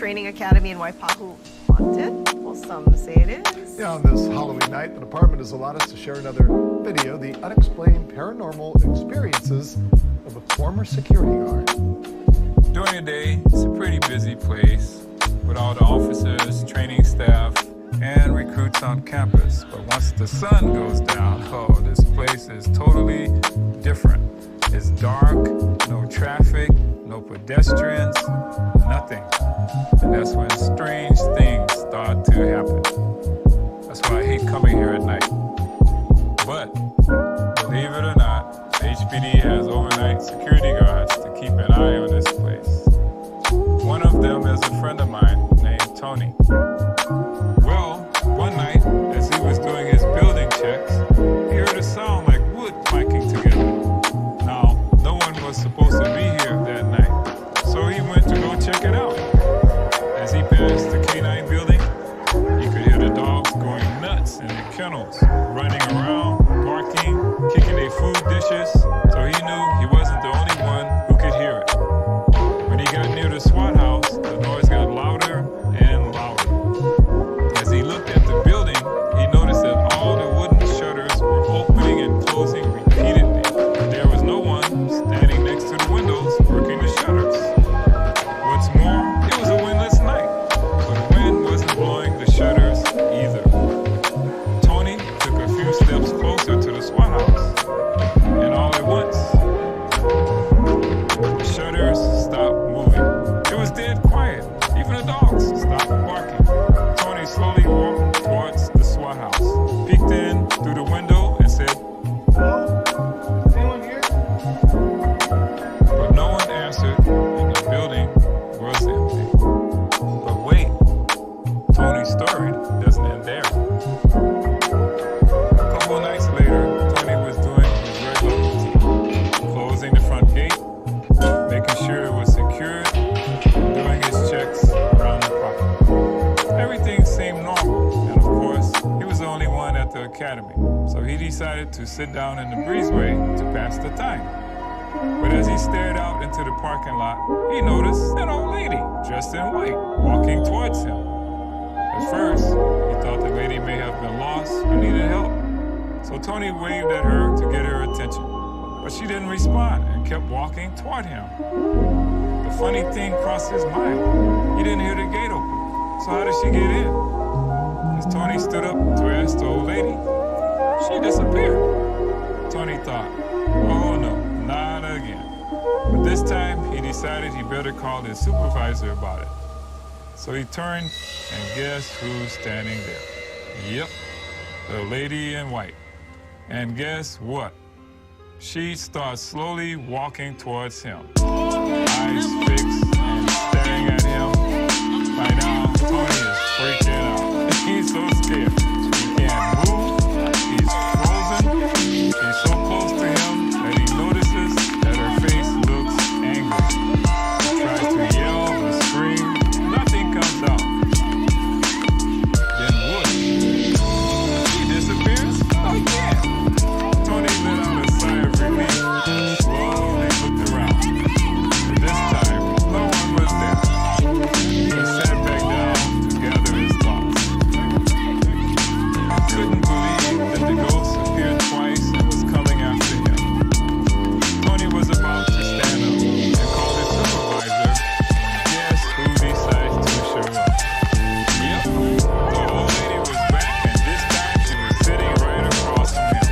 Training Academy in Waipahu haunted? Well, some say it is. Yeah, on this Halloween night, the department has allowed us to share another video, the unexplained paranormal experiences of a former security guard. During the day, it's a pretty busy place with all the officers, training staff, and recruits on campus. But once the sun goes down, oh, this place is totally different. It's dark, no traffic, no pedestrians, nothing. And that's when strange things start to happen. That's why I hate coming here at night. But, believe it or not, HPD has overnight security guards to keep an eye on this place. One of them is a friend of mine named Tony. Well, one night, as he was doing his building checks, he heard a sound like wood clanking together. Now, no one was supposed to be here that night, so he went to go check it out. As he passed the K9 building, he could hear the dogs going nuts in the kennels, running around, barking, kicking their food dishes, so he knew he wasn't the only one who could hear it. When he got near the SWAT house, the noise got louder and louder. As he looked at the building, he noticed that all the wooden shutters were opening and closing repeatedly. There was no one standing next to the windows working the shutters. What's more, it was a windless night, but the wind wasn't blowing the shutters either. Tony took a few steps closer to the SWAT house, and all at once, the shutters stopped moving. It was dead quiet. Even the dogs stopped barking. Tony slowly walked towards the SWAT house. the academy, so he decided to sit down in the breezeway to pass the time. But as he stared out into the parking lot, he noticed an old lady dressed in white walking towards him. At first, he thought the lady may have been lost or needed help, so Tony waved at her to get her attention. But she didn't respond and kept walking toward him. The funny thing crossed his mind. He didn't hear the gate open, so how did she get in? As Tony stood up to ask the old lady, she disappeared. Tony thought, oh no, not again. But this time, he decided he better call his supervisor about it. So he turned, and guess who's standing there? Yep, the lady in white. And guess what? She starts slowly walking towards him, eyes fixed and staring at him. By now, Tony is freaking out. He's so scared. He can't move. He's frozen. She's so close to him that he notices that her face looks angry. He tries to yell and scream. Nothing comes out. Then what? She disappears again. Tony let out a sigh of relief and slowly looked around. But this time, no one was there. He sat back down to gather his thoughts. He couldn't believe that the ghost appeared twice and was coming after him. Tony was about to stand up and call his supervisor, and guess who decides to show up? Yep, the old lady was back, and this time she was sitting right across from him.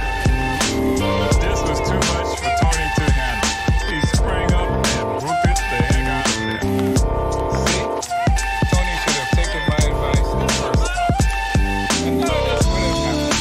This was too much for Tony to handle. He sprang up and booked it the heck out of there. See, Tony should have taken my advice the first time. And none of this would have happened.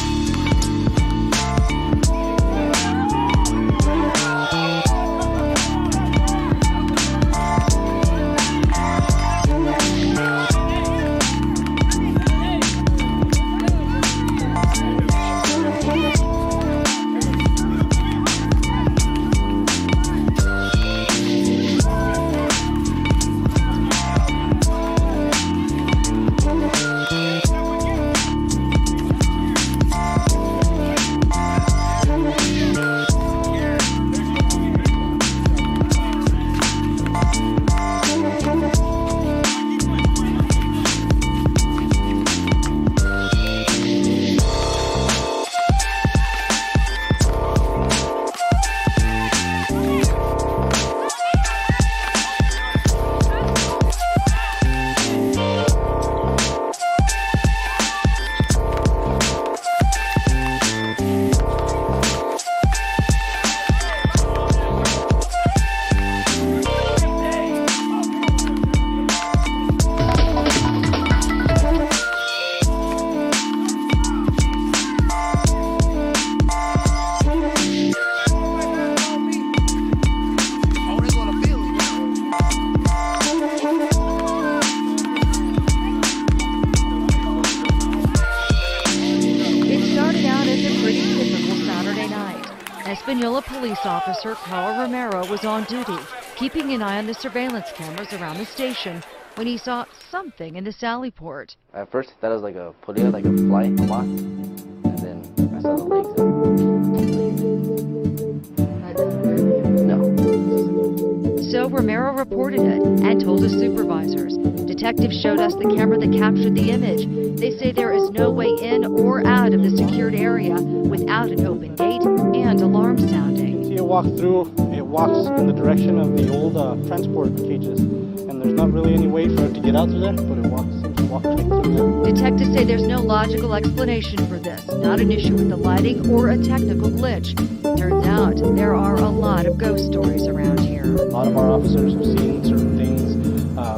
Espanola police officer Carl Romero was on duty, keeping an eye on the surveillance cameras around the station when he saw something in the sally port. At first, I thought it was like a polilla, like a fly, a moth, and then I saw the legs. No. So Romero reported it and told his supervisors. Detectives showed us the camera that captured the image. They say there is no way in or out of the secured area without an open gate and alarm sounding. See it walk through, it walks in the direction of the old transport cages. And there's not really any way for it to get out through there, but it walks right through there. Detectives say there's no logical explanation for this, not an issue with the lighting or a technical glitch. Turns out there are a lot of ghost stories around here. A lot of our officers have seen certain things.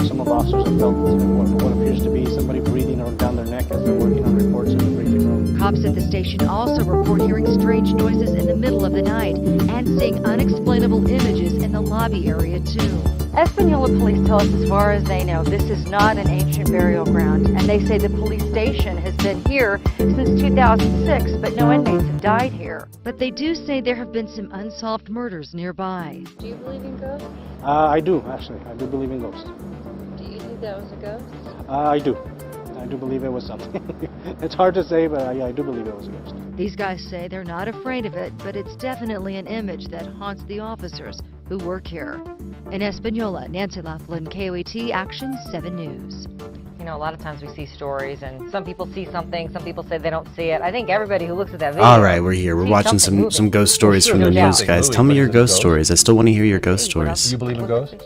Some of our officers have felt what appears to be somebody breathing down their neck as they're working on reports in the briefing room. Cops at the station also report hearing strange noises in the middle of the night and seeing unexplainable images in the lobby area too. Espanola police tell us as far as they know this is not an ancient burial ground, and they say the police station has been here since 2006, but no inmates have died here. But they do say there have been some unsolved murders nearby. Do you believe in ghosts? I do, actually. I do believe in ghosts. Do you think that was a ghost? I do. I do believe it was something. It's hard to say, but yeah, I do believe it was a ghost. These guys say they're not afraid of it, but it's definitely an image that haunts the officers who work here. In Espanola, Nancy Laughlin, KOAT Action 7 News. You know, a lot of times we see stories, and some people see something, some people say they don't see it. I think everybody who looks at that video... All right, we're here. We're watching some ghost stories from the news, guys. Tell me your ghost stories. I still want to hear your ghost stories. Do you believe in ghosts?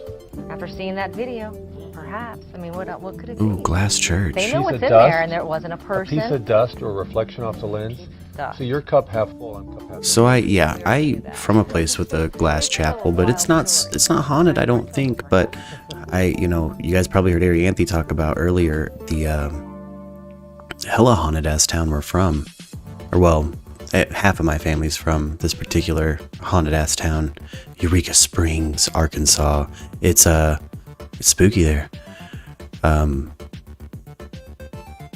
After seeing that video, perhaps. I mean, what could it be? Ooh, glass church. They know Piece what's of in dust, there, and there wasn't a person. A piece of dust or a reflection off the lens. So your cup half full, I'm cup half empty. So I from a place with a glass chapel, but it's not haunted, I don't think. But you guys probably heard Arianthi talk about earlier the hella haunted ass town we're from, or well, half of my family's from this particular haunted ass town, Eureka Springs, Arkansas. It's spooky there.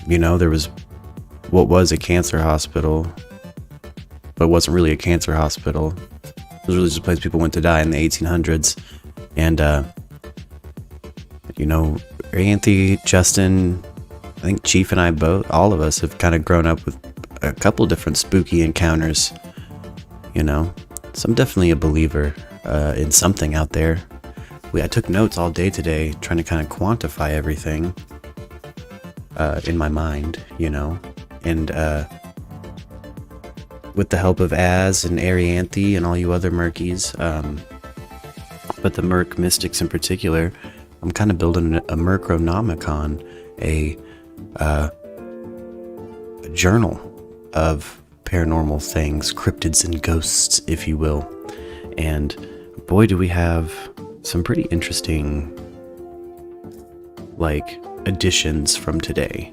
There was what was a cancer hospital, but it wasn't really a cancer hospital. It was really just a place people went to die in the 1800s. And, Arianthi, Justin, I think Chief and I all of us have kind of grown up with a couple different spooky encounters. So I'm definitely a believer in something out there. I took notes all day today trying to kind of quantify everything in my mind, and with the help of Az and Arianthi and all you other Murkies, but the Merc Mystics in particular, I'm kind of building a Mercronomicon, a journal of paranormal things, cryptids and ghosts, if you will. And boy, do we have some pretty interesting, additions from today.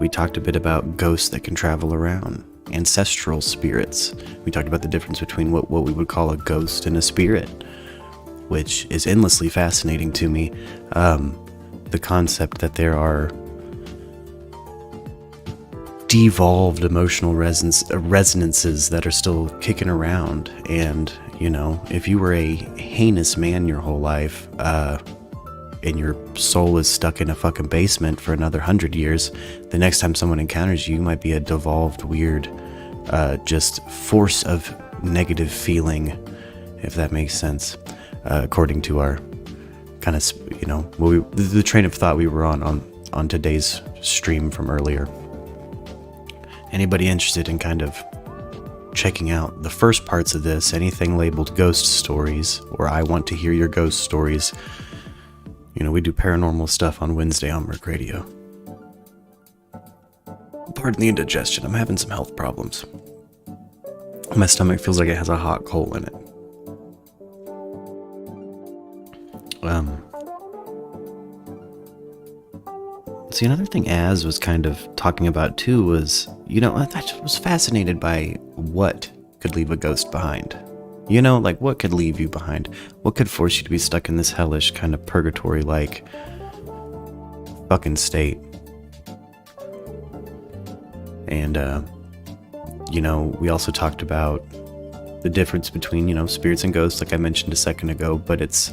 We talked a bit about ghosts that can travel around, ancestral spirits. We talked about the difference between what we would call a ghost and a spirit, which is endlessly fascinating to me. The concept that there are devolved emotional resonances that are still kicking around. And, if you were a heinous man your whole life, and your soul is stuck in a fucking basement for another 100 years, the next time someone encounters you, you might be a devolved, weird, just force of negative feeling, if that makes sense, according to our kind of, the train of thought we were on today's stream from earlier. Anybody interested in kind of checking out the first parts of this, anything labeled ghost stories, or I want to hear your ghost stories, we do paranormal stuff on Wednesday on Merc Radio. Pardon the indigestion, I'm having some health problems. My stomach feels like it has a hot coal in it. See, another thing Az was kind of talking about too was, I just was fascinated by what could leave a ghost behind. What could leave you behind? What could force you to be stuck in this hellish kind of purgatory-like fucking state? And, we also talked about the difference between, spirits and ghosts, like I mentioned a second ago, but it's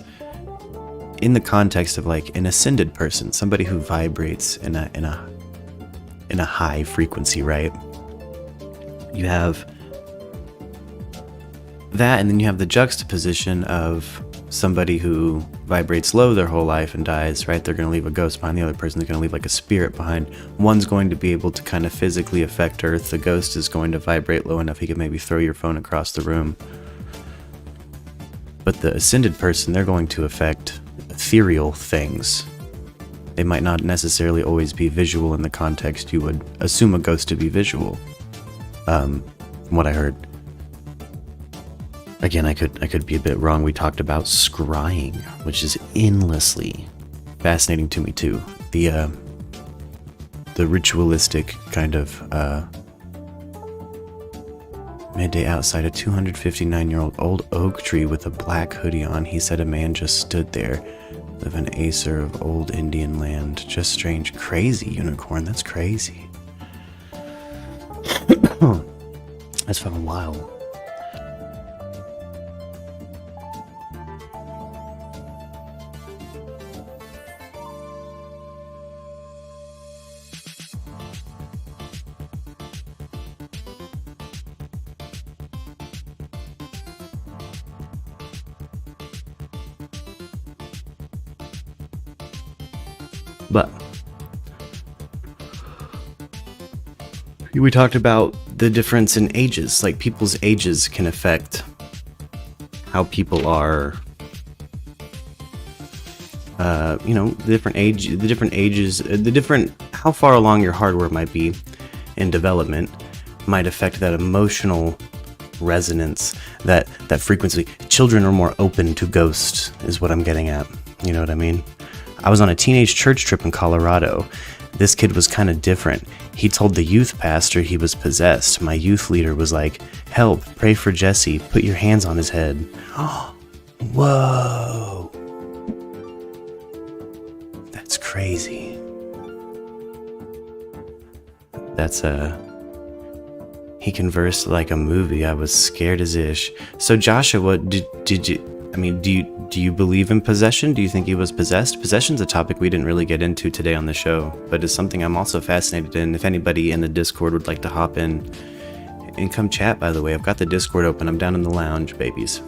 in the context of an ascended person, somebody who vibrates in a high frequency, right? You have that, and then you have the juxtaposition of somebody who vibrates low their whole life and dies, right? They're going to leave a ghost behind. The other person's going to leave a spirit behind. One's going to be able to kind of physically affect Earth. The ghost is going to vibrate low enough he can maybe throw your phone across the room. But the ascended person, they're going to affect ethereal things. They might not necessarily always be visual in the context you would assume a ghost to be visual. From what I heard. Again, I could be a bit wrong. We talked about scrying, which is endlessly fascinating to me too. The ritualistic kind of midday outside a 259-year-old old oak tree with a black hoodie on. He said a man just stood there, of an acer of old Indian land. Just strange, crazy unicorn. That's crazy. That's fucking wild. But we talked about the difference in ages. Like, people's ages can affect how people are, how far along your hardware might be in development might affect that emotional resonance, that frequency. Children are more open to ghosts, is what I'm getting at. You know what I mean? I was on a teenage church trip in Colorado. This kid was kind of different. He told the youth pastor he was possessed. My youth leader was like, "Help, pray for Jesse, put your hands on his head." Whoa. That's crazy. That's he conversed like a movie. I was scared as ish. So Joshua, what did you, I mean, do you believe in possession? Do you think he was possessed? Possession's a topic we didn't really get into today on the show, but it's something I'm also fascinated in. If anybody in the Discord would like to hop in and come chat, by the way, I've got the Discord open. I'm down in the lounge, babies.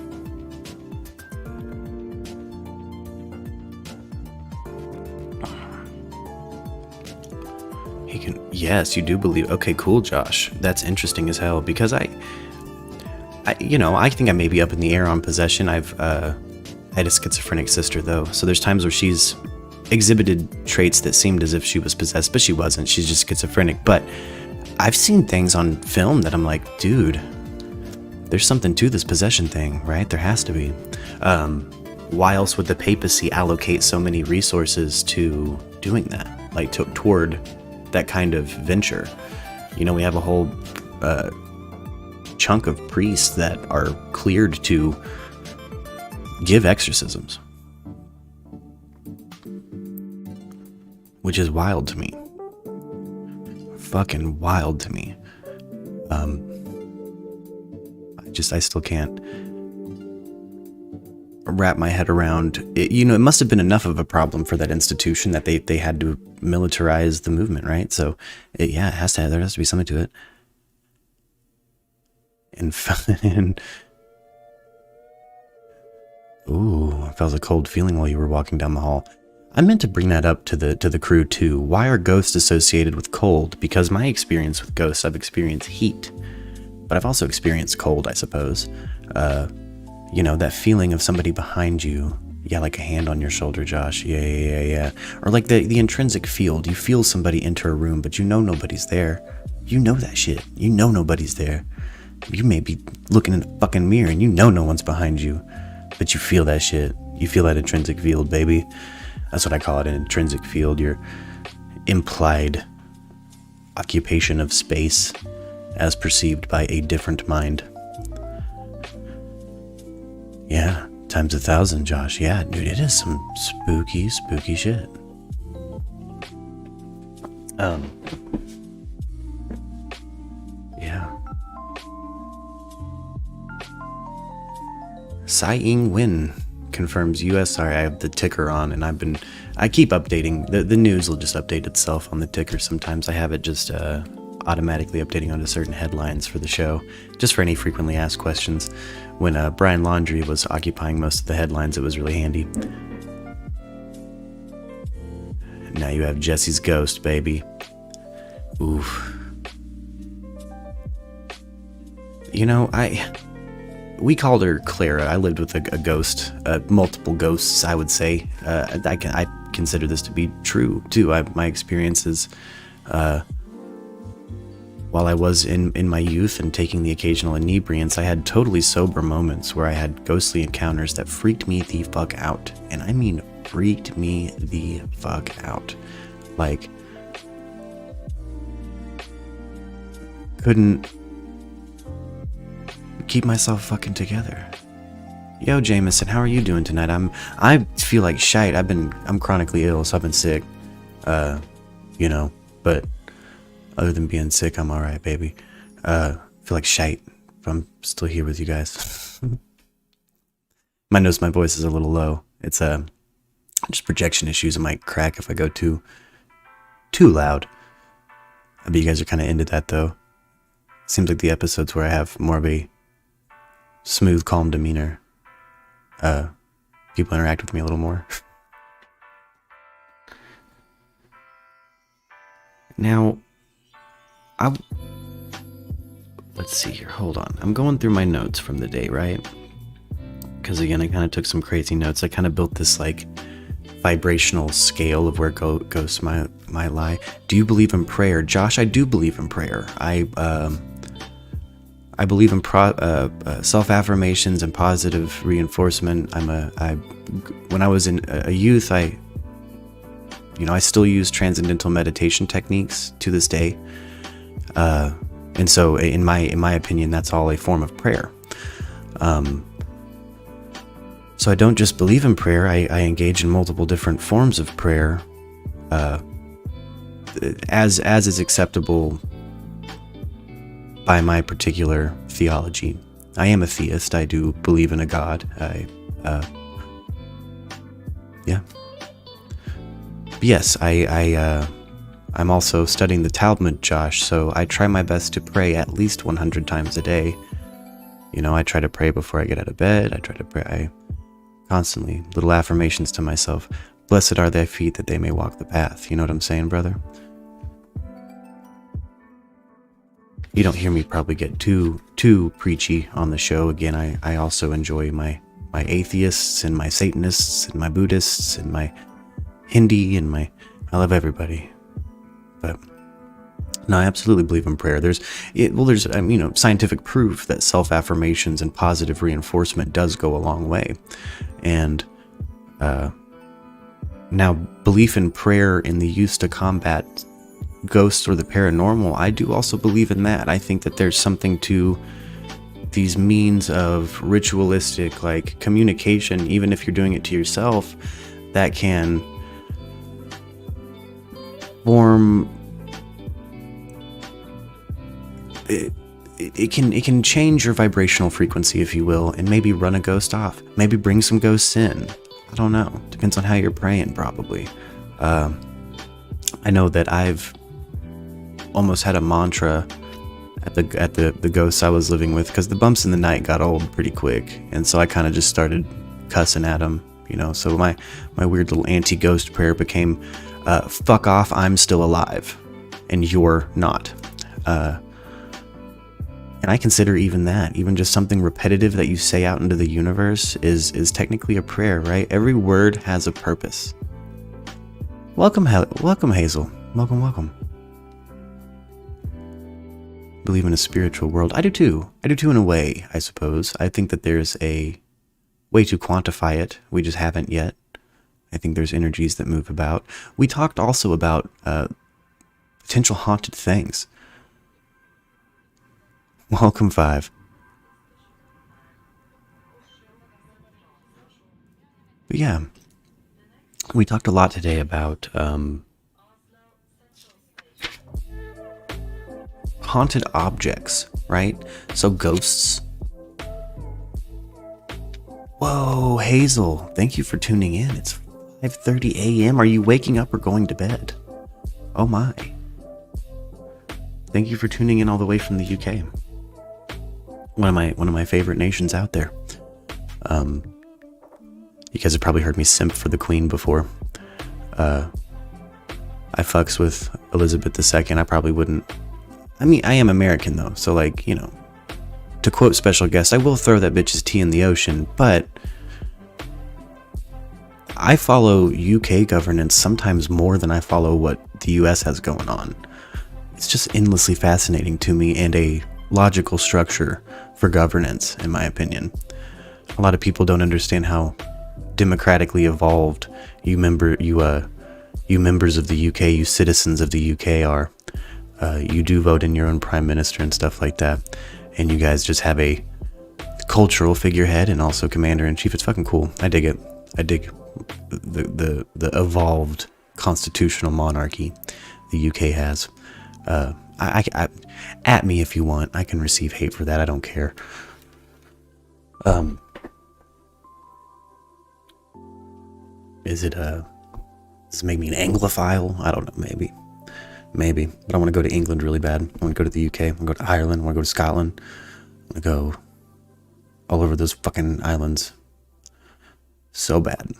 Yes, you do believe. Okay, cool, Josh. That's interesting as hell, because I think I may be up in the air on possession. I had a schizophrenic sister, though, so there's times where she's exhibited traits that seemed as if she was possessed, but she wasn't. She's just schizophrenic. But I've seen things on film that I'm like, dude, there's something to this possession thing, right? There has to be. Why else would the papacy allocate so many resources to doing that, like toward that kind of venture? You know, we have a whole chunk of priests that are cleared to give exorcisms, which is wild to me. Fucking wild to me. I still can't wrap my head around it. You know, it must have been enough of a problem for that institution that they had to militarize the movement, right? So there has to be something to it. And ooh, I felt a cold feeling while you were walking down the hall. I meant to bring that up to the crew too. Why are ghosts associated with cold? Because my experience with ghosts, I've experienced heat, but I've also experienced cold, I suppose. You know, that feeling of somebody behind you. Yeah, like a hand on your shoulder, Josh. Yeah. Or like the intrinsic field. You feel somebody enter a room, but you know nobody's there. You know that shit. You know nobody's there. You may be looking in a fucking mirror and you know no one's behind you, but you feel that shit. You feel that intrinsic field, baby. That's what I call it, an intrinsic field. Your implied occupation of space as perceived by a different mind. Yeah, times 1,000, Josh. Yeah, dude, it is some spooky shit. Yeah. Tsai Ing-wen confirms US. Sorry, I have the ticker on, and I keep updating. The news will just update itself on the ticker. Sometimes I have it just automatically updating onto certain headlines for the show, just for any frequently asked questions. When Brian Laundrie was occupying most of the headlines, it was really handy. Now you have Jesse's ghost, baby. Oof. You know, we called her Clara. I lived with a ghost, multiple ghosts, I would say. I consider this to be true, too. My experiences, while I was in my youth and taking the occasional inebriants, I had totally sober moments where I had ghostly encounters that freaked me the fuck out. And I mean freaked me the fuck out. Like, couldn't keep myself fucking together. Yo, Jameson, how are you doing tonight? I feel like shite. I'm chronically ill, so I've been sick. But other than being sick, I'm alright, baby. I feel like shite, but I'm still here with you guys. Might notice my voice is a little low. It's just projection issues. It might crack if I go too loud. I bet you guys are kind of into that, though. Seems like the episodes where I have more of a smooth, calm demeanor, people interact with me a little more. Now, let's see here. Hold on. I'm going through my notes from the day, right? Because again, I kind of took some crazy notes. I kind of built this like vibrational scale of where ghosts might lie. Do you believe in prayer, Josh? I do believe in prayer. I believe in self-affirmations and positive reinforcement. When I was a youth, I still use transcendental meditation techniques to this day. And so in my opinion, that's all a form of prayer. So I don't just believe in prayer, I engage in multiple different forms of prayer, as is acceptable by my particular theology. I am a theist. I do believe in a God. Yeah. Yes, I'm also studying the Talmud, Josh, so I try my best to pray at least 100 times a day. I try to pray before I get out of bed. I try to pray constantly, little affirmations to myself. Blessed are thy feet that they may walk the path. You know what I'm saying, brother? You don't hear me probably get too preachy on the show. Again, I also enjoy my atheists and my Satanists and my Buddhists and my Hindi and I love everybody. But no, I absolutely believe in prayer. There's scientific proof that self-affirmations and positive reinforcement does go a long way. And now belief in prayer in the use to combat ghosts or the paranormal, I do also believe in that. I think that there's something to these means of ritualistic like communication, even if you're doing it to yourself, that can form it can change your vibrational frequency, if you will, and maybe run a ghost off, maybe bring some ghosts in. I don't know, depends on how you're praying, probably. I know that I've almost had a mantra at the ghosts I was living with, because the bumps in the night got old pretty quick, and so I kind of just started cussing at them, so my weird little anti-ghost prayer became fuck off, I'm still alive and you're not. And I consider even just something repetitive that you say out into the universe is technically a prayer, right? Every word has a purpose. Welcome Hazel. Welcome. Believe in a spiritual world. I do too in a way, I suppose. I think that there's a way to quantify it. We just haven't yet. I think there's energies that move about. We talked also about potential haunted things. Welcome, 5. But yeah, we talked a lot today about haunted objects, right? So ghosts. Whoa, Hazel, thank you for tuning in. It's 5:30 a.m. Are you waking up or going to bed? Oh my. Thank you for tuning in all the way from the UK. One of my favorite nations out there. You guys have probably heard me simp for the Queen before. I fucks with Elizabeth II. I probably wouldn't. I mean, I am American though, so like, to quote special guest, I will throw that bitch's tea in the ocean, but I follow UK governance sometimes more than I follow what the US has going on. It's just endlessly fascinating to me, and a logical structure for governance, in my opinion. A lot of people don't understand how democratically evolved you members of the UK, you citizens of the UK are. You do vote in your own prime minister and stuff like that, and you guys just have a cultural figurehead and also commander-in-chief. It's fucking cool. I dig it. I dig the evolved constitutional monarchy the UK has. I at me if you want. I can receive hate for that. I don't care. Does it make me an Anglophile? I don't know. Maybe. But I want to go to England really bad. I want to go to the UK. I want to go to Ireland. I want to go to Scotland. I want to go all over those fucking islands. So bad.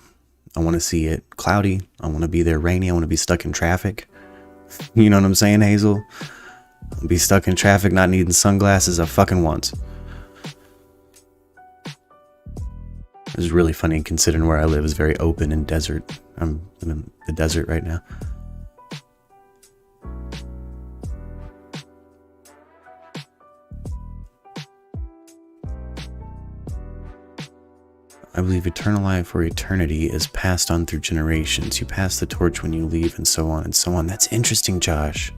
I want to see it cloudy. I want to be there rainy. I want to be stuck in traffic. You know what I'm saying, Hazel? I'll be stuck in traffic not needing sunglasses a fucking once. This is really funny considering where I live is very open and desert. I'm in the desert right now. I believe eternal life or eternity is passed on through generations. You pass the torch when you leave, and so on and so on. That's interesting, Josh.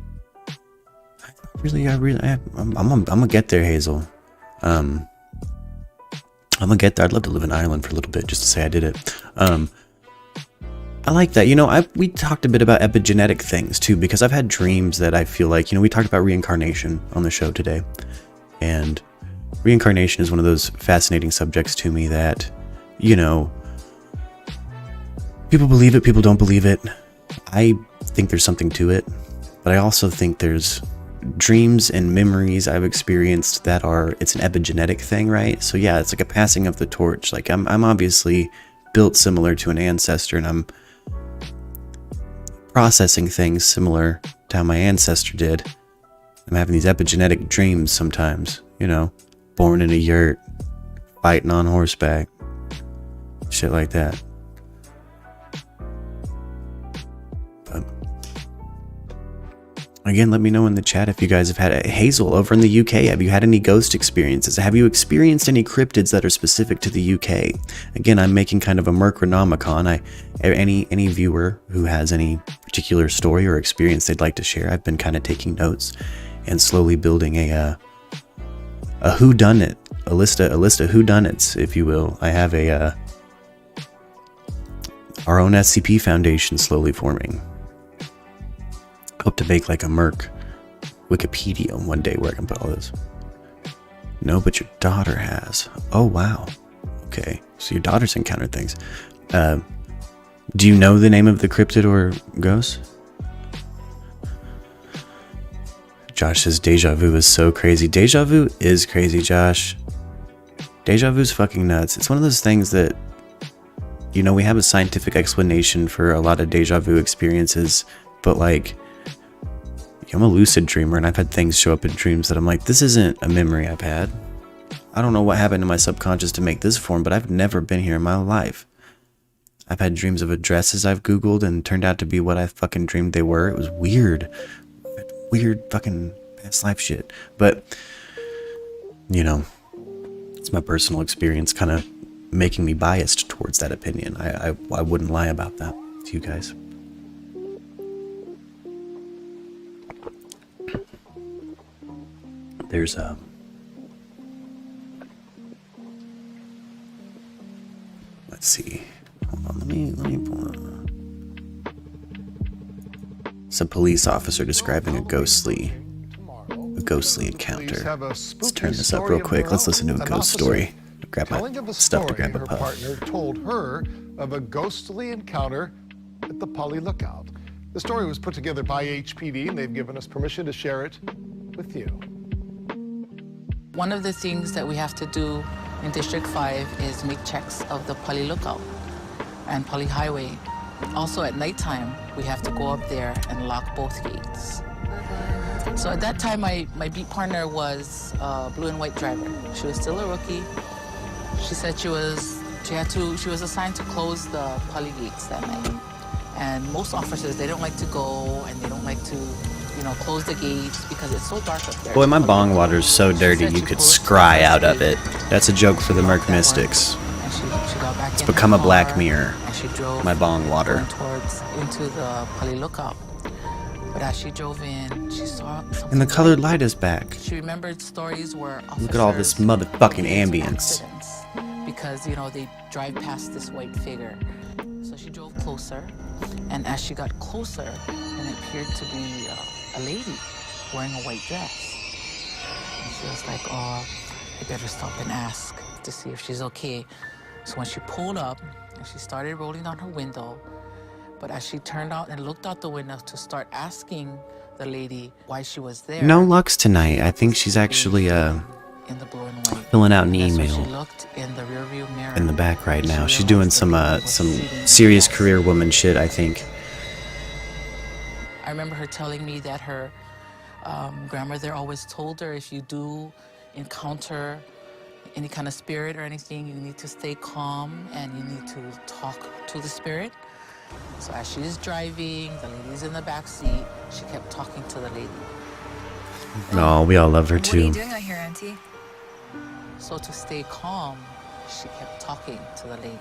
I'm gonna get there, Hazel. I'm gonna get there. I'd love to live in Ireland for a little bit just to say I did it. I like that. You know, we talked a bit about epigenetic things too, because I've had dreams that I feel like, you know, we talked about reincarnation on the show today, and reincarnation is one of those fascinating subjects to me that, you know, people believe it, people don't believe it. I think there's something to it, but I also think there's dreams and memories I've experienced that it's an epigenetic thing, right? So yeah, it's like a passing of the torch. Like I'm obviously built similar to an ancestor, and I'm processing things similar to how my ancestor did. I'm having these epigenetic dreams sometimes, you know, born in a yurt, fighting on horseback, shit like that. But again, let me know in the chat if you guys have had Hazel over in the UK. Have you had any ghost experiences? Have you experienced any cryptids that are specific to the UK? Again, I'm making kind of a Mercronomicon. Any viewer who has any particular story or experience they'd like to share, I've been kind of taking notes and slowly building a whodunit, a list of whodunits, if you will. I have our own SCP Foundation slowly forming. Hope to make like a Merc Wikipedia one day where I can put all this. No, but your daughter has. Oh, wow. Okay, so your daughter's encountered things. Do you know the name of the cryptid or ghost? Josh says deja vu is so crazy. Deja vu is crazy, Josh. Deja vu's fucking nuts. It's one of those things that, you know, we have a scientific explanation for a lot of deja vu experiences, but like, I'm a lucid dreamer, and I've had things show up in dreams that I'm like, this isn't a memory I've had. I don't know what happened in my subconscious to make this form, but I've never been here in my life. I've had dreams of addresses I've Googled and turned out to be what I fucking dreamed they were. It was weird. Weird fucking past life shit. But, you know, it's my personal experience kind of making me biased towards that opinion. I wouldn't lie about that to you guys. There's let's see. Hold on, let me pull it. It's a police officer describing a ghostly encounter. Let's turn this up real quick. Let's listen to a ghost story. Grab my stuff to grab a puff. Her partner told her of a ghostly encounter at the Polly Lookout. The story was put together by HPD, and they've given us permission to share it with you. One of the things that we have to do in District 5 is make checks of the Polly Lookout and Polly Highway. Also at nighttime, we have to go up there and lock both gates. So at that time, my beat partner was a blue and white driver. She was still a rookie. She said she was assigned to close the Polly gates that night. And most officers, they don't like to go, and they don't like to, you know, close the gates because it's so dark up there. Boy, my bong water's so dirty you could scry out of it. That's a joke for the Merc Mystics. It's become a black mirror. My bong water. Into the Polly Lookout. But as she drove in, she saw something. And the colored light is back. She remembered stories where officers, look at all this motherfucking ambience. Because, you know, they drive past this white figure. So she drove closer, and as she got closer, it appeared to be a lady wearing a white dress. And she was like, oh, I better stop and ask to see if she's okay. So when she pulled up, and she started rolling down her window, but as she turned out and looked out the window to start asking the lady why she was there. No Lux tonight. I think she's actually filling out an email in the back right now. She's doing some serious career woman shit, I think. remember her telling me that her grandmother always told her if you do encounter any kind of spirit or anything, you need to stay calm and you need to talk to the spirit. So as she's driving, the lady's in the back seat, she kept talking to the lady. Oh, we all love her What are you too. doing out here, Auntie? So to stay calm, she kept talking to the lady.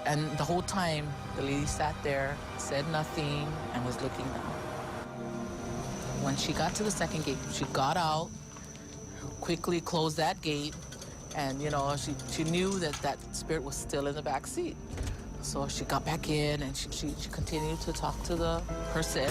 And the whole time, the lady sat there, said nothing, and was looking down. When she got to the second gate, she got out, quickly closed that gate, and you know, she knew that that spirit was still in the back seat. So she got back in and she continued to talk to the person.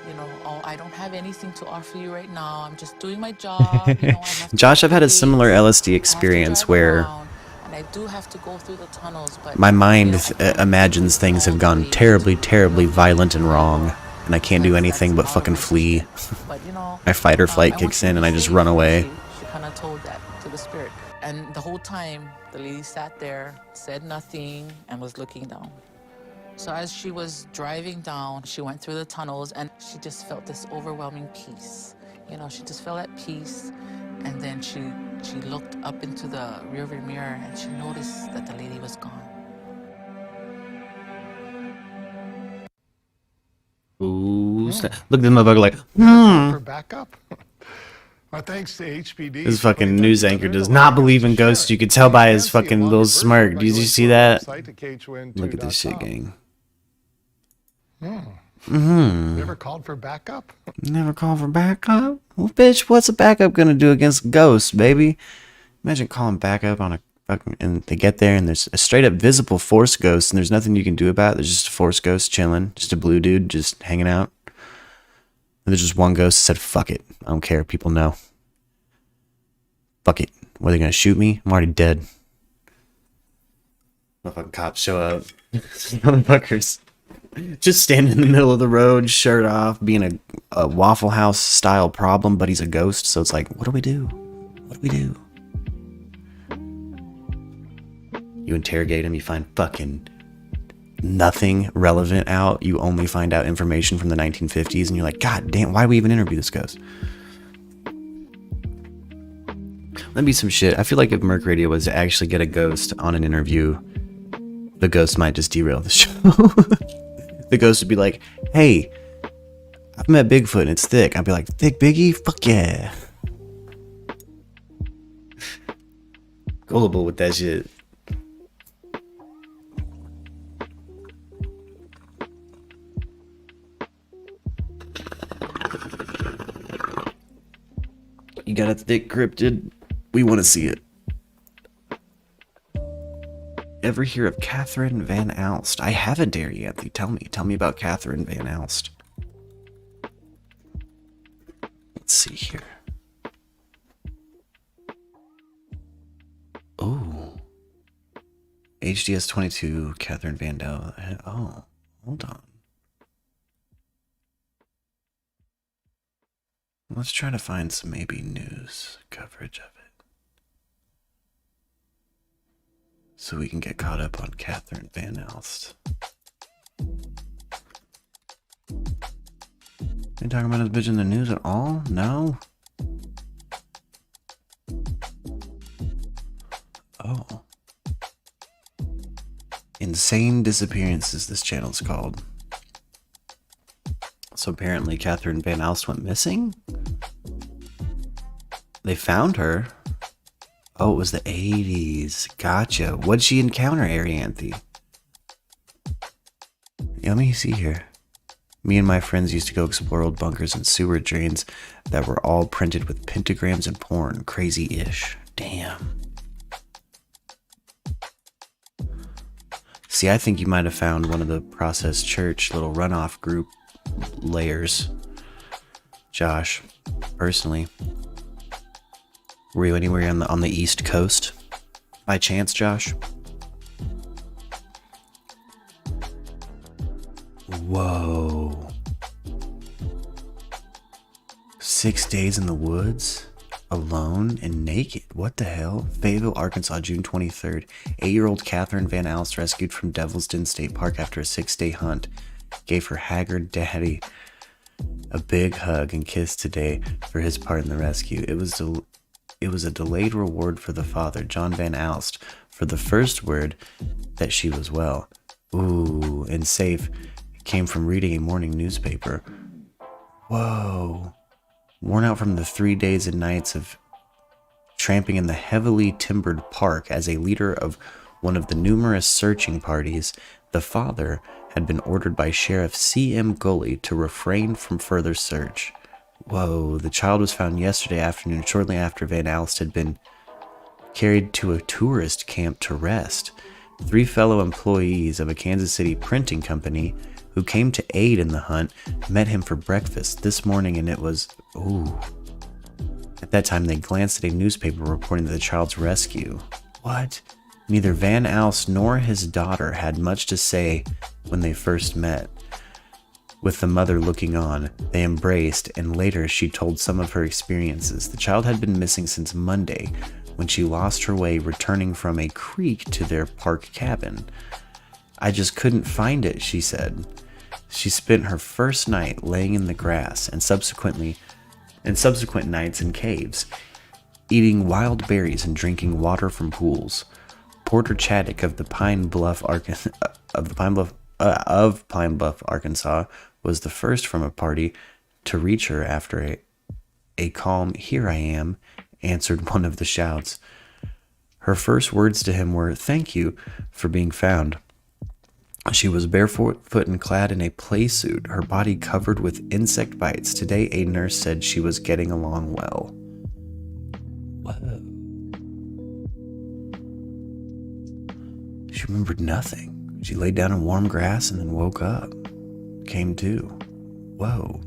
You know, oh, I don't have anything to offer you right now. I'm just doing my job. You know, I have to Josh, I've had a wait. similar LSD I have to experience drive where around, and I do have to go through the tunnels, but my mind you know, I can't imagines do things all have the gone way terribly, to terribly the violent and wrong, and I can't do because anything but that's our fucking flee. relationship. But, you know, My fight or flight I kicks want you in to and I be just safe. run away. She kind of told that to the spirit. And the whole time, the lady sat there, said nothing, and was looking down. So as she was driving down, she went through the tunnels and she just felt this overwhelming peace. You know, she just felt at peace. And then she looked up into the rearview mirror and she noticed that the lady was gone. Ooh, look at this motherfucker like, For backup. Our thanks to HPD. This fucking news anchor does not believe in ghosts. You could tell by his fucking little smirk. Did you see that? Look at this shit, gang. Never called for backup? Never call for backup? Well, bitch, what's a backup gonna do against ghosts, baby? Imagine calling backup on a fucking... And they get there and there's a straight up visible force ghost and there's nothing you can do about it. There's just a force ghost chilling. Just a blue dude just hanging out. And there's just one ghost that said, fuck it. I don't care. People know. Fuck it. What, are they gonna shoot me? I'm already dead. Motherfucking cops show up. Motherfuckers. Just standing in the middle of the road, shirt off, being a Waffle House style problem, but he's a ghost, so it's like, what do we do? What do we do? You interrogate him, you find fucking nothing relevant out. You only find out information from the 1950s, and you're like, God damn, why do we even interview this ghost? That'd be some shit. I feel like if Merc Radio was to actually get a ghost on an interview, the ghost might just derail the show. The ghost would be like, hey, I've met Bigfoot and it's thick. I'd be like, thick Biggie? Fuck yeah. Gullible with that shit. You got a thick cryptid? We want to see it. Ever hear of Catherine Van Alst? I haven't, dare you, Anthony. Tell me about Catherine Van Alst. Let's see here. Oh. HDS 22, Catherine Van Dal. Oh, hold on. Let's try to find some maybe news coverage of it, so we can get caught up on Catherine Van Alst. Ain't talking about this bitch in the news at all? No? Oh. Insane Disappearances, this channel's called. So apparently Catherine Van Alst went missing? They found her. Oh, it was the 80s. Gotcha. What'd she encounter, Arianthe? Yeah, let me see here. Me and my friends used to go explore old bunkers and sewer drains that were all printed with pentagrams and porn. Crazy-ish. Damn. See, I think you might have found one of the Process Church little runoff group layers. Josh, personally. Were you anywhere on the East Coast by chance, Josh? Whoa. 6 days in the woods? Alone and naked? What the hell? Fayetteville, Arkansas, June 23rd. 8-year-old Catherine Van Alst rescued from Devil's Den State Park after a 6-day hunt. Gave her haggard daddy A big hug and kiss today for his part in the rescue. It was a delayed reward for the father, John Van Alst, for the first word that she was well. Ooh, and safe. It came from reading a morning newspaper. Whoa. Worn out from the 3 days and nights of tramping in the heavily timbered park as a leader of one of the numerous searching parties, the father had been ordered by Sheriff C.M. Gully to refrain from further search. Whoa, the child was found yesterday afternoon, shortly after Van Alst had been carried to a tourist camp to rest. 3 fellow employees of a Kansas City printing company who came to aid in the hunt met him for breakfast this morning, and it was, ooh. At that time, they glanced at a newspaper reporting the child's rescue. What? Neither Van Alst nor his daughter had much to say when they first met. With the mother looking on, they embraced, and later she told some of her experiences. The child had been missing since Monday, when she lost her way returning from a creek to their park cabin. I just couldn't find it, she said. She spent her first night laying in the grass and subsequent nights in caves, eating wild berries and drinking water from pools. Porter Chaddick of Pine Bluff, Arkansas, was the first from a party to reach her after a calm "Here I am" answered one of the shouts. Her first words to him were, "Thank you for being found." She was barefoot and clad in a play suit, her body covered with insect bites. Today, a nurse said she was getting along well. Whoa. She remembered nothing. She laid down in warm grass and then woke up. Came to. Whoa.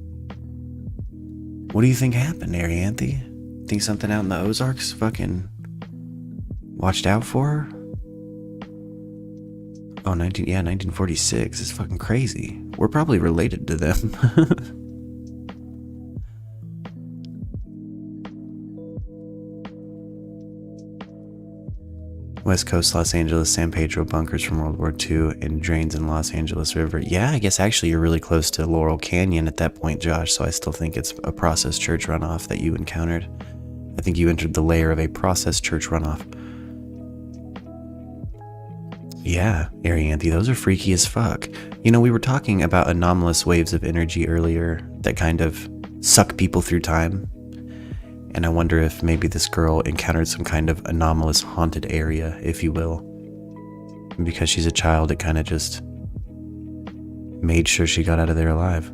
What do you think happened, Arianthe? Think something out in the Ozarks fucking watched out for her? Oh, 1946. It's fucking crazy. We're probably related to them. West Coast Los Angeles, San Pedro bunkers from World War II and drains in Los Angeles River. Yeah, I guess actually you're really close to Laurel Canyon at that point, Josh, so I still think it's a process church runoff that you encountered. I think you entered the layer of a process church runoff. Yeah, Arianthe, those are freaky as fuck. You know, we were talking about anomalous waves of energy earlier that kind of suck people through time. And I wonder if maybe this girl encountered some kind of anomalous haunted area, if you will. And because she's a child, it kind of just made sure she got out of there alive.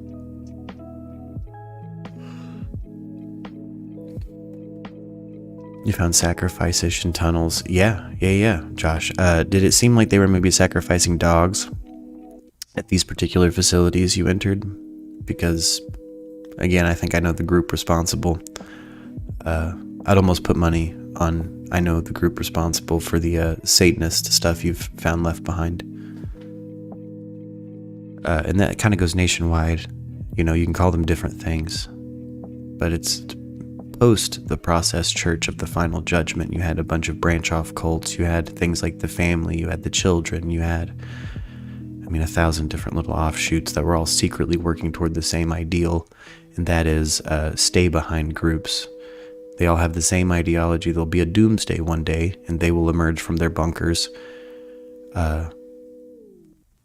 You found sacrifice-ish in tunnels. Yeah, Josh. Did it seem like they were maybe sacrificing dogs at these particular facilities you entered? Because, again, I think I know the group responsible. I'd almost put money on I know the group responsible for the Satanist stuff you've found left behind. And that kind of goes nationwide. You know, you can call them different things. But it's post the process church of the final judgment. You had a bunch of branch off cults. You had things like the family. You had the children. You had, 1,000 different little offshoots that were all secretly working toward the same ideal. And that is stay behind groups. They all have the same ideology. There'll be a doomsday one day, and they will emerge from their bunkers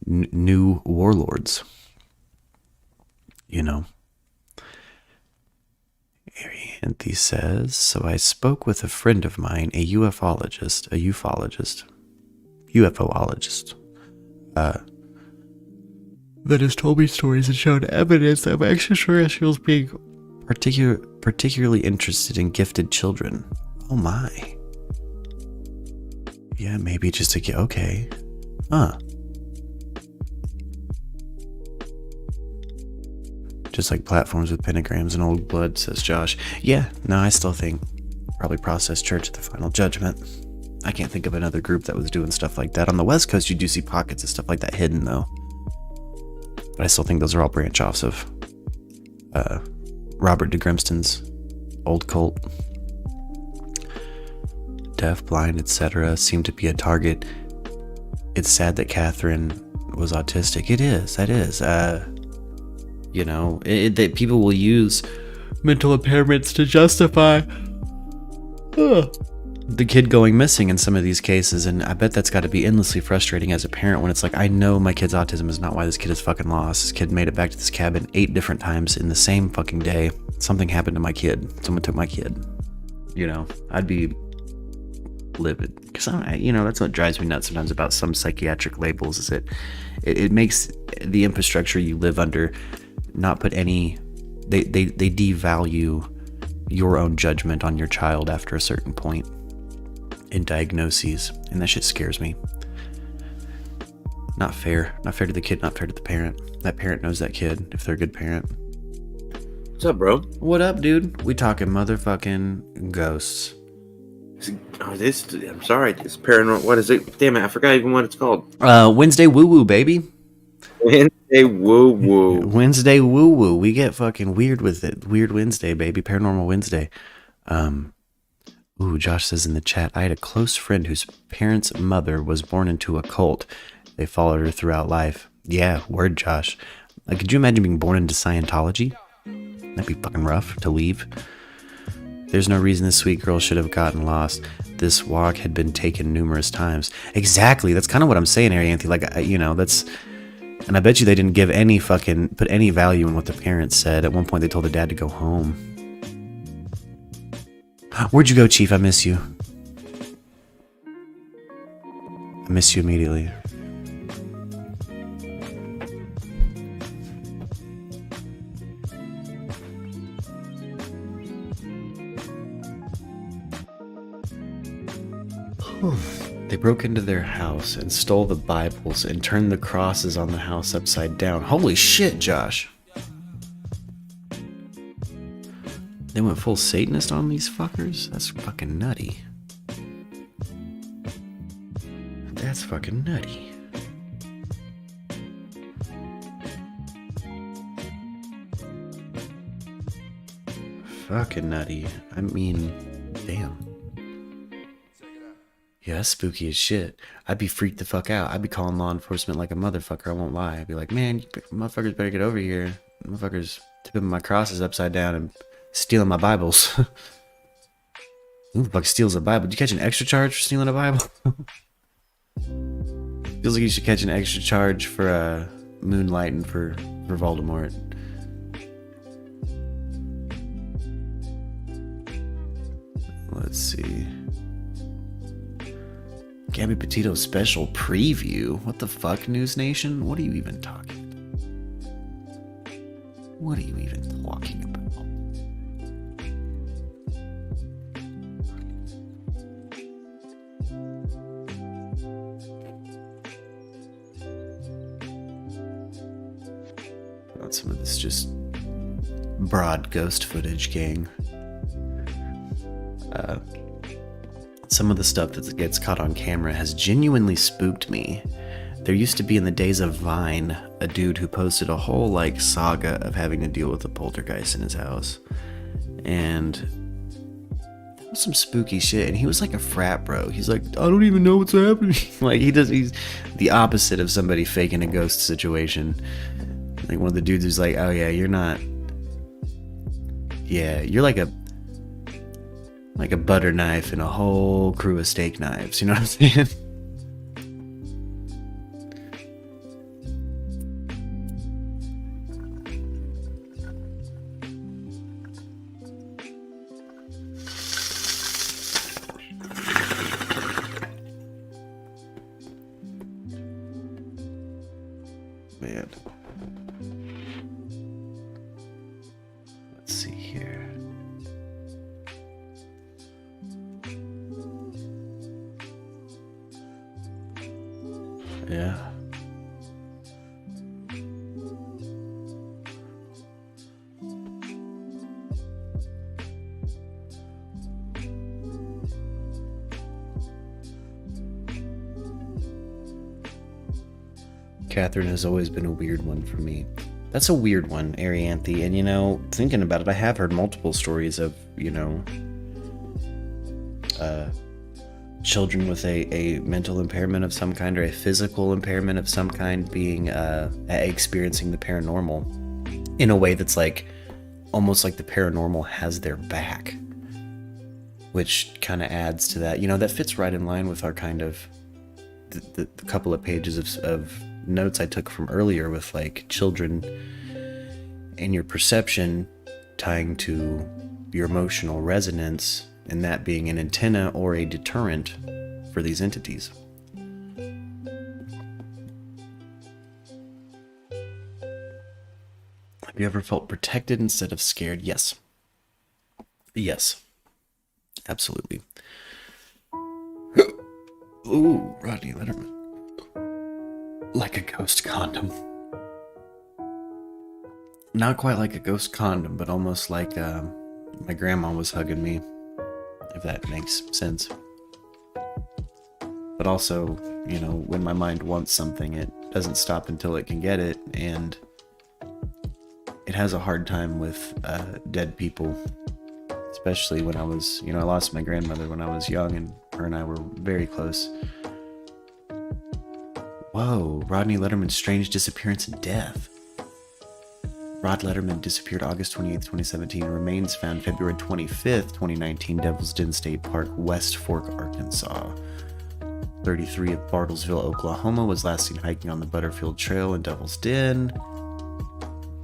new warlords. You know. Arianthe says, so I spoke with a friend of mine, a ufologist, that has told me stories and shown evidence of extraterrestrials being particularly interested in gifted children. Oh my. Yeah, maybe just to get, okay. Huh. Just like platforms with pentagrams and old blood, says Josh. Yeah, no, I still think probably Process Church at the Final Judgment. I can't think of another group that was doing stuff like that. On the West Coast, you do see pockets of stuff like that hidden, though. But I still think those are all branch-offs of Robert de Grimston's old cult. Deaf, blind, etc. seem to be a target. It's sad that Catherine was autistic. It is, that is. You know, that people will use mental impairments to justify the kid going missing in some of these cases. And I bet that's got to be endlessly frustrating as a parent when it's like, I know my kid's autism is not why this kid is fucking lost. This kid made it back to this cabin 8 different times in the same fucking day. Something happened to my kid. Someone took my kid. You know, I'd be livid, because you know, that's what drives me nuts sometimes about some psychiatric labels, is it makes the infrastructure you live under not put any, they devalue your own judgment on your child after a certain point in diagnoses, and that shit scares me. Not fair to the kid, not fair to the parent. That parent knows that kid if they're a good parent. What's up, bro? What up, dude? We talking motherfucking ghosts. I'm sorry, it's paranormal. What is it? Damn it, I forgot even what it's called. Wednesday woo woo, baby. Wednesday woo woo. Wednesday woo woo. We get fucking weird with it. Weird Wednesday, baby. Paranormal Wednesday. Ooh, Josh says in the chat, I had a close friend whose parents' mother was born into a cult. They followed her throughout life. Yeah, word, Josh. Like, could you imagine being born into Scientology? That'd be fucking rough to leave. There's no reason this sweet girl should have gotten lost. This walk had been taken numerous times. Exactly. That's kind of what I'm saying here, Anthony. Like, you know, that's... And I bet you they didn't give any fucking... put any value in what the parents said. At one point, they told the dad to go home. Where'd you go, Chief? I miss you. I miss you immediately. They broke into their house and stole the Bibles and turned the crosses on the house upside down. Holy shit, Josh. They went full Satanist on these fuckers? That's fucking nutty. That's fucking nutty. Fucking nutty. I mean, damn. Yeah, that's spooky as shit. I'd be freaked the fuck out. I'd be calling law enforcement like a motherfucker, I won't lie. I'd be like, man, you motherfuckers better get over here. Motherfuckers tipping my crosses upside down and stealing my Bibles. Who the fuck steals a Bible? Did you catch an extra charge for stealing a Bible? Feels like you should catch an extra charge for moonlighting for Voldemort. Let's see. Gabby Petito special preview? What the fuck, News Nation? What are you even talking about? What are you even talking about? About some of this just broad ghost footage, gang. Some of the stuff that gets caught on camera has genuinely spooked me. There used to be, in the days of Vine, a dude who posted a whole like saga of having to deal with a poltergeist in his house. And that was some spooky shit. And he was like a frat bro. He's like, I don't even know what's happening. Like he's the opposite of somebody faking a ghost situation. Like one of the dudes who's like, oh yeah, you're like a butter knife and a whole crew of steak knives, you know what I'm saying? Man. Let's see here. Yeah. Catherine has always been a weird one for me. That's a weird one, Arianthe. And, you know, thinking about it, I have heard multiple stories of, you know, children with a mental impairment of some kind or a physical impairment of some kind being experiencing the paranormal. in a way that's like almost like the paranormal has their back, which kind of adds to that. You know, that fits right in line with our kind of the couple of pages of notes I took from earlier with like children and your perception tying to your emotional resonance, and that being an antenna or a deterrent for these entities. Have you ever felt protected instead of scared? Yes. Yes. Absolutely. Ooh, Rodney Letterman. Like a ghost condom. Not quite like a ghost condom, but almost like my grandma was hugging me, if that makes sense. But also, you know, when my mind wants something, it doesn't stop until it can get it, and it has a hard time with dead people. Especially when I was, you know, I lost my grandmother when I was young, and her and I were very close. Whoa, Rodney Letterman's strange disappearance and death. Rod Letterman disappeared August 28th, 2017. Remains found February 25th, 2019, Devil's Den State Park, West Fork, Arkansas. 33 of Bartlesville, Oklahoma, was last seen hiking on the Butterfield Trail in Devil's Den.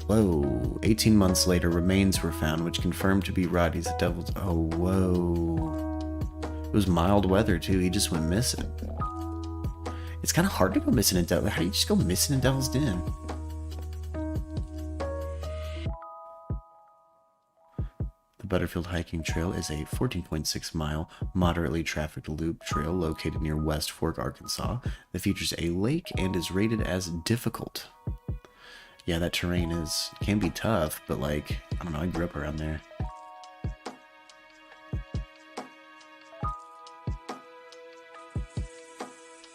Whoa. 18 months later, remains were found, which confirmed to be Rodney's at Devil's... Oh, whoa. It was mild weather, too. He just went missing. It's kind of hard to go missing in Devil's... How do you just go missing in Devil's Den? The Butterfield Hiking Trail is a 14.6-mile, moderately trafficked loop trail located near West Fork, Arkansas, that features a lake and is rated as difficult. Yeah, that terrain can be tough, but like, I don't know, I grew up around there.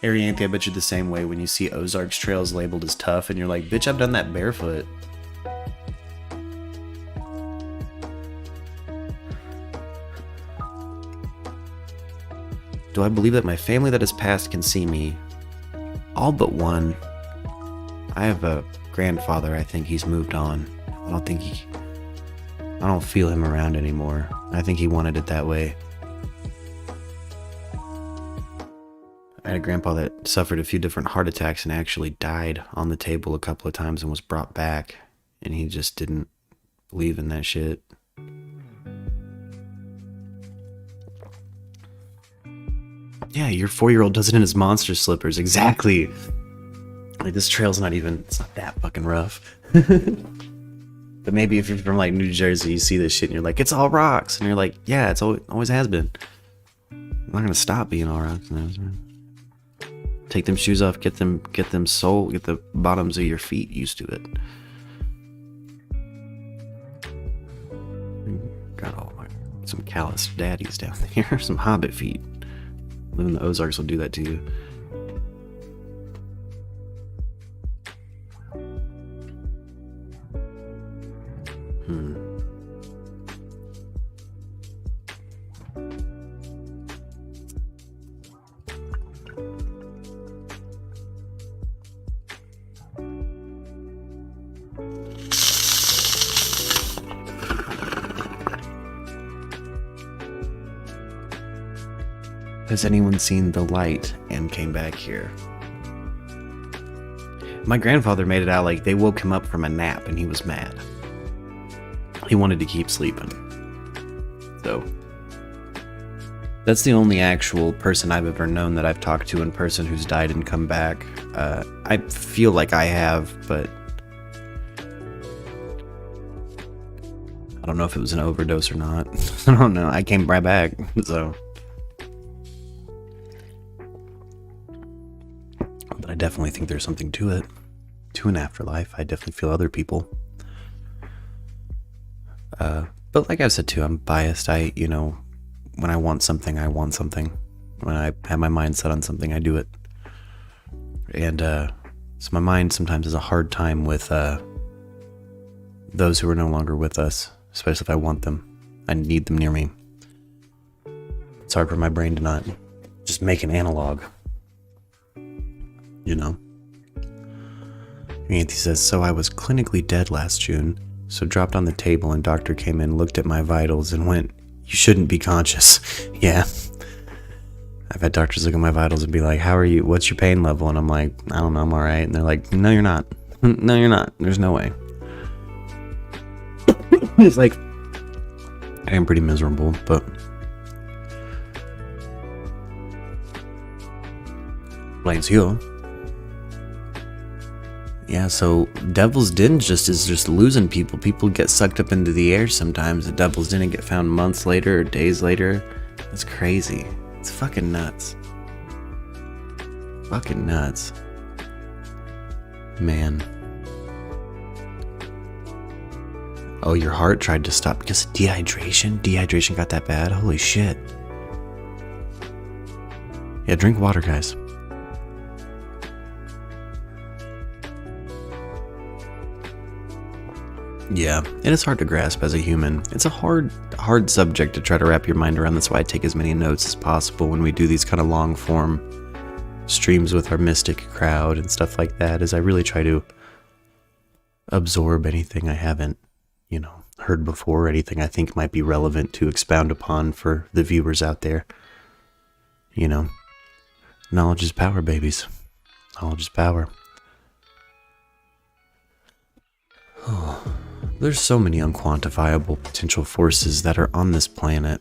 Arianthe, I bet you the same way when you see Ozarks trails labeled as tough and you're like, bitch, I've done that barefoot. Do I believe that my family that has passed can see me? All but one. I have a grandfather, I think he's moved on. I don't feel him around anymore. I think he wanted it that way. I had a grandpa that suffered a few different heart attacks and actually died on the table a couple of times and was brought back. And he just didn't believe in that shit. Yeah, your 4-year-old does it in his monster slippers. Exactly. Like, this trail's it's not that fucking rough. But maybe if you're from like New Jersey, you see this shit and you're like, it's all rocks. And you're like, yeah, it's always has been. I'm not gonna stop being all rocks now. Take them shoes off, get the bottoms of your feet used to it. Got some calloused daddies down here, some hobbit feet. Living in the Ozarks will do that to you. Has anyone seen the light and came back here? My grandfather made it out like they woke him up from a nap and he was mad. He wanted to keep sleeping. So, that's the only actual person I've ever known that I've talked to in person who's died and come back. I feel like I have, but I don't know if it was an overdose or not. I don't know. I came right back, so... But I definitely think there's something to it. To an afterlife. I definitely feel other people. But like I've said too, I'm biased. When I want something, I want something. When I have my mind set on something, I do it. And so my mind sometimes has a hard time with those who are no longer with us, especially if I want them. I need them near me. It's hard for my brain to not just make an analog. You know? Anthony says, so I was clinically dead last June. So dropped on the table and doctor came in, looked at my vitals and went, "You shouldn't be conscious." Yeah. I've had doctors look at my vitals and be like, "How are you? What's your pain level?" And I'm like, "I don't know, I'm alright." And they're like, "No, you're not. No, you're not. There's no way." It's like, I am pretty miserable, but blames you. Yeah, so Devil's Den is just losing people. People get sucked up into the air sometimes. The Devil's Den and get found months later or days later. It's crazy. It's fucking nuts. Fucking nuts. Man. Oh, your heart tried to stop because of dehydration? Dehydration got that bad? Holy shit. Yeah, drink water, guys. Yeah, it is hard to grasp as a human. It's a hard subject to try to wrap your mind around. That's why I take as many notes as possible when we do these kind of long form streams with our mystic crowd and stuff like that, as I really try to absorb anything I haven't, heard before, anything I think might be relevant to expound upon for the viewers out there. Knowledge is power, babies. Knowledge is power. Oh. There's so many unquantifiable potential forces that are on this planet.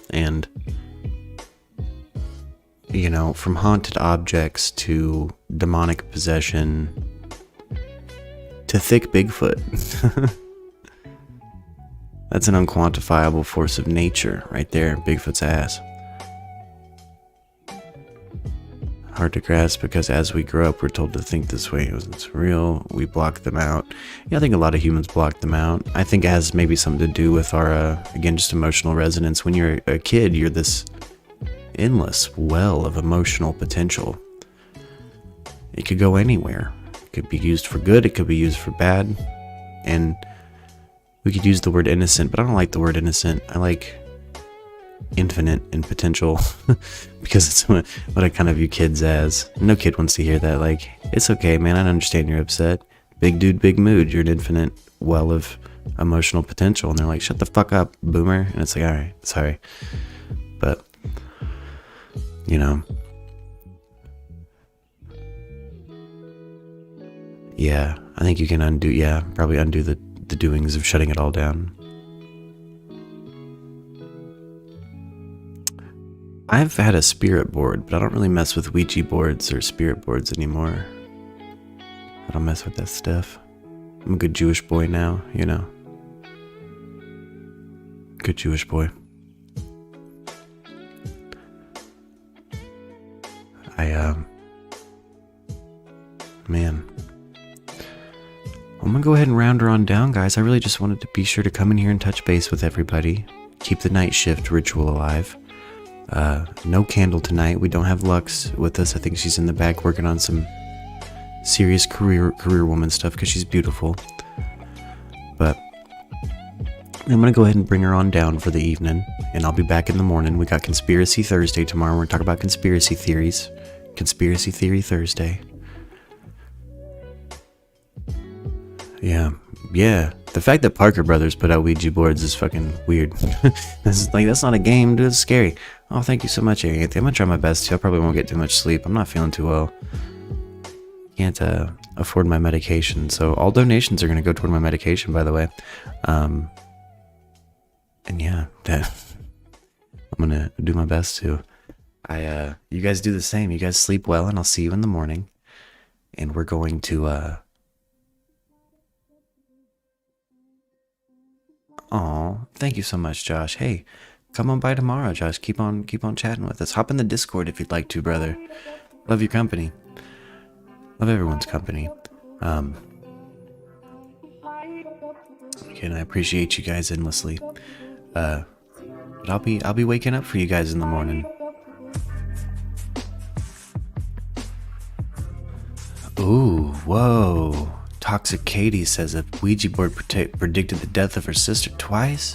And, from haunted objects to demonic possession to thick Bigfoot. That's an unquantifiable force of nature right there, Bigfoot's ass. Hard to grasp because as we grow up, we're told to think this way. It's real. We block them out. Yeah, I think a lot of humans block them out. I think it has maybe something to do with our, again, just emotional resonance. When you're a kid, you're this endless well of emotional potential. It could go anywhere. It could be used for good. It could be used for bad. And we could use the word innocent, but I don't like the word innocent. I like infinite in potential because it's what I kind of view kids as. No kid wants to hear that. Like, it's okay, man, I understand you're upset. Big dude, big mood. You're an infinite well of emotional potential. And they're like, shut the fuck up, boomer. And it's like, all right, sorry. But, yeah, I think you can probably undo the doings of shutting it all down. I've had a spirit board, but I don't really mess with Ouija boards or spirit boards anymore. I don't mess with that stuff. I'm a good Jewish boy now, Good Jewish boy. Man. I'm gonna go ahead and round her on down, guys. I really just wanted to be sure to come in here and touch base with everybody. Keep the night shift ritual alive. No candle tonight. We don't have Lux with us. I think she's in the back working on some serious career woman stuff because she's beautiful. But I'm gonna go ahead and bring her on down for the evening, and I'll be back in the morning. We got Conspiracy Thursday tomorrow. We're gonna talk about conspiracy theories. Conspiracy Theory Thursday. Yeah. The fact that Parker Brothers put out Ouija boards is fucking weird. That's not a game, dude. It's scary. Oh, thank you so much, Anthony. I'm gonna try my best too. I probably won't get too much sleep. I'm not feeling too well. Can't afford my medication, so all donations are gonna go toward my medication, by the way. And yeah, I'm gonna do my best to. You guys do the same. You guys sleep well, and I'll see you in the morning. And we're going to Aw, thank you so much, Josh. Hey, come on by tomorrow, Josh. Keep on chatting with us. Hop in the Discord if you'd like to, brother. Love your company. Love everyone's company. And I appreciate you guys endlessly. But I'll be waking up for you guys in the morning. Ooh, whoa. Toxic Katie says a Ouija board predicted the death of her sister twice.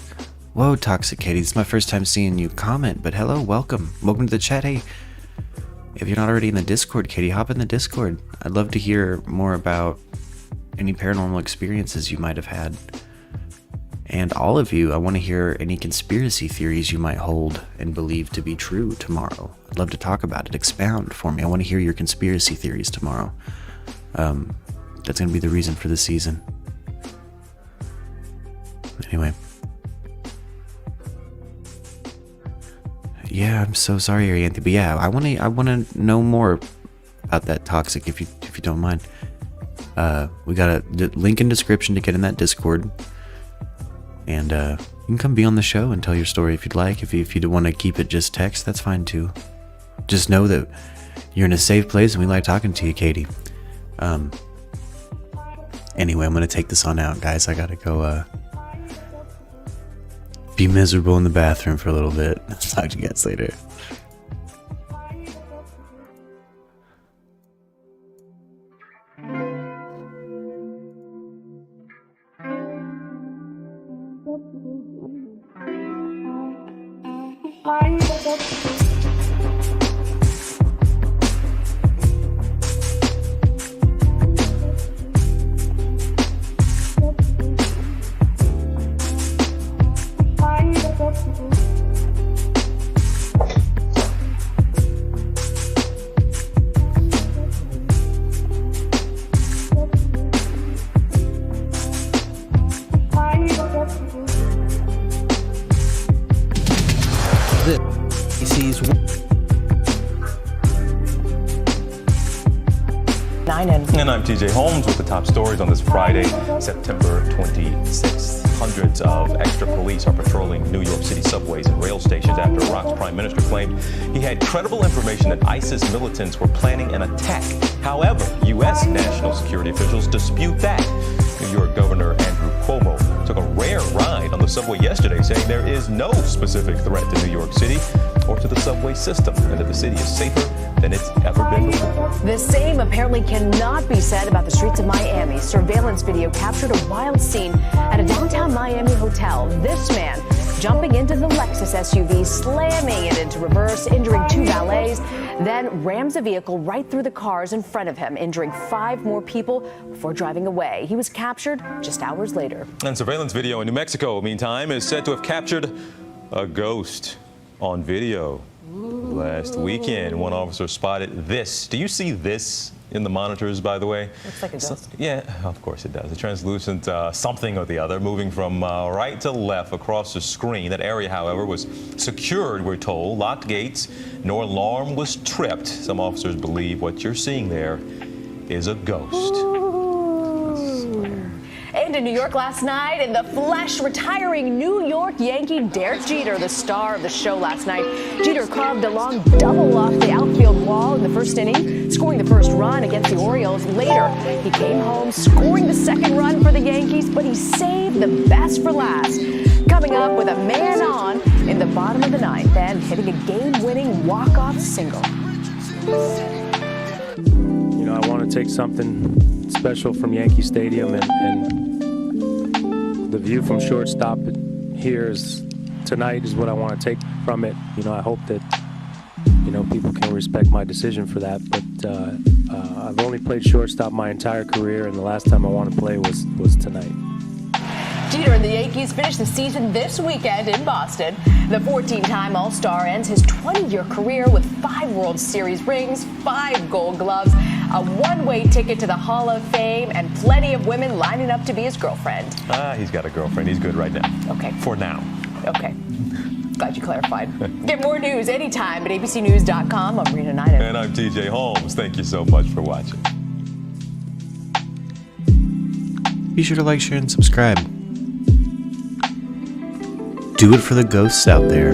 Whoa, Toxic Katie, it's my first time seeing you comment, but hello, welcome to the chat. Hey, if you're not already in the Discord, Katie, hop in the Discord. I'd love to hear more about any paranormal experiences you might have had. And all of you, I want to hear any conspiracy theories you might hold and believe to be true tomorrow. I'd love to talk about it. Expound for me. I want to hear your conspiracy theories tomorrow. That's going to be the reason for the season. Anyway. Yeah, I'm so sorry, Anthony. But yeah, I want to know more about that toxic if you don't mind. We got a link in description to get in that Discord. And you can come be on the show and tell your story if you'd like. If you want to keep it just text, that's fine too. Just know that you're in a safe place and we like talking to you, Katie. Anyway, I'm going to take this on out, guys. I got to go be miserable in the bathroom for a little bit. Talk to you guys later. And I'm TJ Holmes with the top stories on this Friday, September 26th. Hundreds of extra police are patrolling New York City subways and rail stations after Iraq's prime minister claimed he had credible information that ISIS militants were planning an attack. However, U.S. national security officials dispute that. New York Governor Andrew Cuomo took a rare ride on the subway yesterday, saying there is no specific threat to New York City or to the subway system, and that the city is safer than it's ever been before. The same apparently cannot be said about the streets of Miami. Surveillance video captured a wild scene at a downtown Miami hotel. This man jumping into the Lexus SUV, slamming it into reverse, injuring 2 valets, then rams a vehicle right through the cars in front of him, injuring 5 more people before driving away. He was captured just hours later. And surveillance video in New Mexico, meantime, is said to have captured a ghost on video. Last weekend, one officer spotted this. Do you see this in the monitors, by the way? Looks like a ghost. Yeah, of course it does. A translucent something or the other moving from right to left across the screen. That area, however, was secured, we're told. Locked gates. No alarm was tripped. Some officers believe what you're seeing there is a ghost. And in New York last night, in the flesh, retiring New York Yankee Derek Jeter, the star of the show last night. Jeter carved a long double off the outfield wall in the first inning, scoring the first run against the Orioles. Later, he came home, scoring the second run for the Yankees, but he saved the best for last. Coming up with a man on in the bottom of the ninth and hitting a game-winning walk-off single. You know, I want to take something special from Yankee Stadium, and the view from shortstop here tonight is what I want to take from it. You know, I hope that, you know, people can respect my decision for that. But I've only played shortstop my entire career, and the last time I want to play was tonight. Jeter and the Yankees finish the season this weekend in Boston. The 14-time All-Star ends his 20-year career with 5 World Series rings, 5 Gold Gloves, a one-way ticket to the Hall of Fame, and plenty of women lining up to be his girlfriend. He's got a girlfriend. He's good right now. Okay. For now. Okay. Glad you clarified. Get more news anytime at abcnews.com. I'm Rena Niner. And I'm TJ Holmes. Thank you so much for watching. Be sure to like, share, and subscribe. Do it for the ghosts out there.